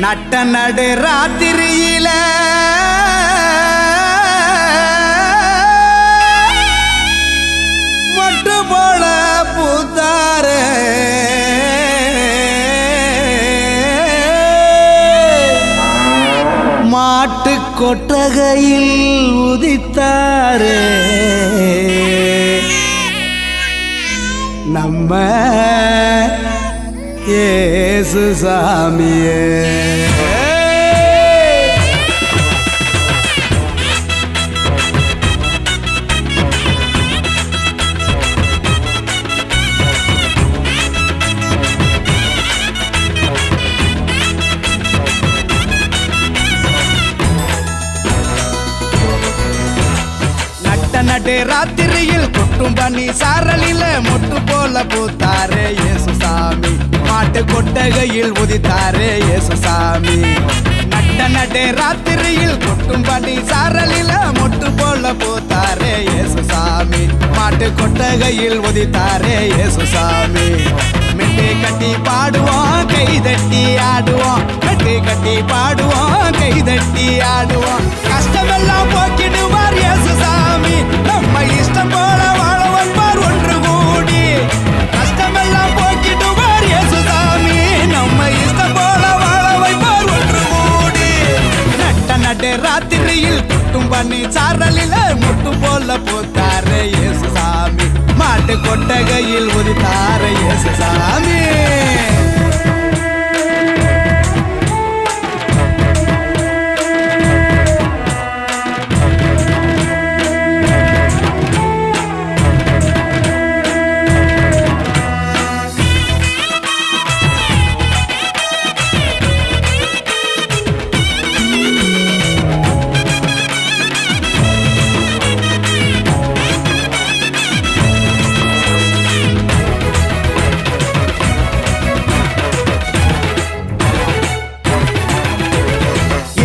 நட்ட நடு ராத்திரியில மொட்டு போல பூத்தாரே மாட்டு கொட்டகையில் உதித்தாரே நம்ம இயேசு சாமியே. நடு ராத்திரியில் கொட்டும் பண்ணி சாரலில மொட்டு போல பூத்தாரே இயேசு சாமி. மாட்டு கொட்டகையில் உதித்தாரே இயேசு சாமி. நடு ராத்திரியில் கொட்டும் பண்ணி சாரலில மொட்டு போல பூத்தாரே இயேசு சாமி. மாட்டு கொட்டகையில் உதித்தாரே இயேசு சாமி. மெட்டு கட்டி பாடுவோம் கை தட்டி ஆடுவோம். மெட்டு கட்டி பாடுவோம் கை தட்டி ஆடுவோம். கஷ்டமெல்லாம் போக்கிடுவார் இயேசு சாமி. நம்ம இஷ்டம் போல வாழ வைப்பார் ஒன்று கூடி. கஷ்டமெல்லாம் போக்கிடுவார் இயேசு சாமி. நம்ம இஷ்டம் போல வாழ வைப்பார் ஒன்று கூடி. நடு ராத்திரியில் கொட்டும் பண்ணி சாரலில முட்டு போல போத்தாரே இயேசு சாமி. மாட்டு கொட்டகையில் உதித்தாரே இயேசு சாமி.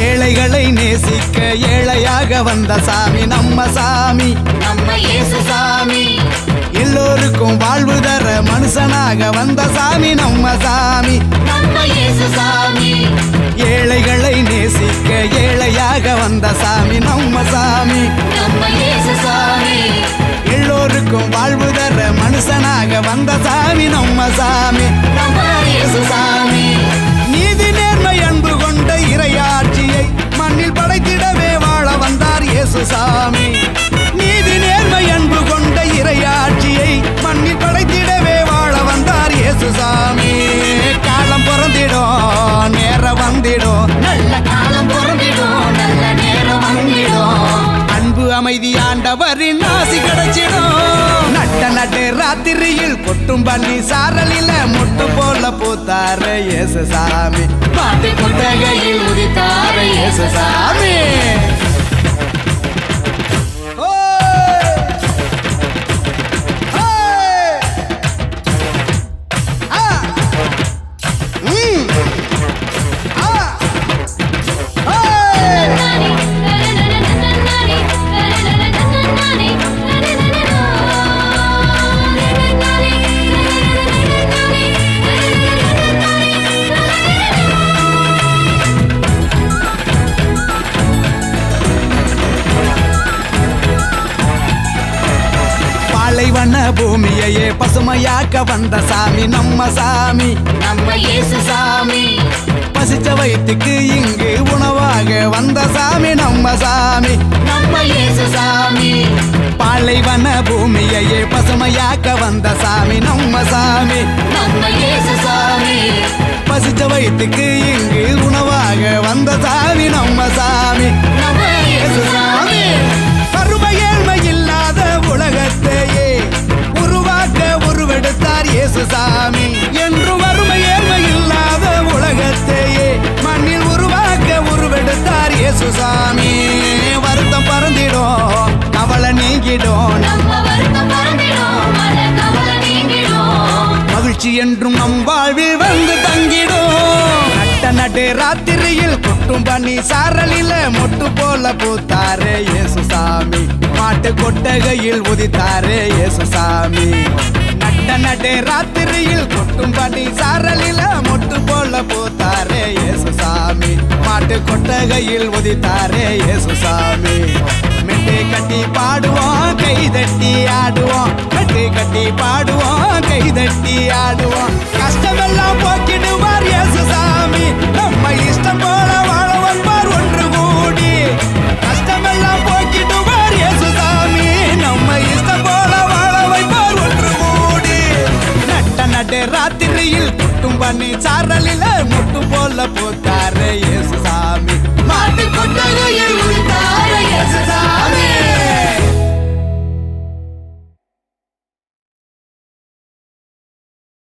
ஏழைகளை நேசிக்க ஏழையாக வந்த சாமி நம்ம சாமி. நம்ம இயேசு சாமி. எல்லோருக்கும் வாழ்வு தர மனுஷனாக வந்த சாமி நம்ம சாமி. நம்ம இயேசு சாமி. ஏழைகளை நேசிக்க ஏழையாக வந்த சாமி நம்ம சாமி. நம்ம இயேசு சாமி. எல்லோருக்கும் வாழ்வு தர மனுஷனாக வந்த சாமி நம்ம சாமி. நம்ம இயேசு சாமி. நீதி நேர்மை அன்பு கொண்ட இறையாட்சியை மண்ணில் படைத்திடவே வாழ வந்தார் இயேசு சாமி. நீதி நேர்மை அன்பு கொண்ட இறையாட்சியை மண்ணில் படைத்திடவே வாழ வந்தார் இயேசு சாமி. காலம் பிறந்திடும் நேரம் வந்திடும். நல்ல காலம் பிறந்திடும் நல்ல நேரம் வந்திடும். அன்பு அமைதி ஆண்டவரின் ஆசி கிடைச்சிடும். நடு ராத்திரியில் கொட்டும் பண்ணி சாரலில முட்டு போல பூத்தாரே இயேசு சாமி. மாட்டு கொட்டகையில் உதித்தாரே இயேசு சாமி. பாலைவன பூமியையே பசுமையாக்க வந்த சாமி நம்ம சாமி. நம்ம இயேசு சாமி. பசிச்ச வயிற்றுக்கு இங்கு உணவாக வந்த சாமி நம்ம சாமி. நம்ம இயேசு சாமி. பாலைவன பூமியையே பசுமையாக்க வந்த சாமி நம்ம சாமி. நம்ம இயேசு சாமி. பசிச்ச வயிற்றுக்கு இங்கு உணவாக வந்த சாமி நம்ம சாமி. நம்ம இயேசு சாமி. வறுமை ஏழ்மை இல்லாத உலகத்தையே உருவாக்க உருவெடுத்தார் இயேசு சாமி. என்று வறுமை ஏழ்மை இல்லாத உலகத்தையே மண்ணில் உருவாக்க உருவெடுத்தார் இயேசு சாமி. வருத்தம் பறந்திடும் கவலை நீங்கிடும். நம்ம வருத்தம் பறந்திடும் மன கவலை நீங்கிடும். மகிழ்ச்சி என்றும் நம் வாழ்வில் வந்து தங்கிடும். நடு ராத்திரியில் கொட்டும் பண்ணி சாரலில மொட்டு போல பூத்தாரே இயேசு சாமி. மாட்டு கொட்டகையில் உதித்தாரே இயேசு சாமி. நடு ராத்திரியில் கொட்டும் பனி சாரலில மொட்டு போல பூத்தாரே இயேசுசாமி மாட்டு கொட்டகையில் உதித்தாரே இயேசுசாமி மெட்டு கட்டி பாடுவோம் கை தட்டி ஆடுவோம் மெட்டு கட்டி பாடுவோம்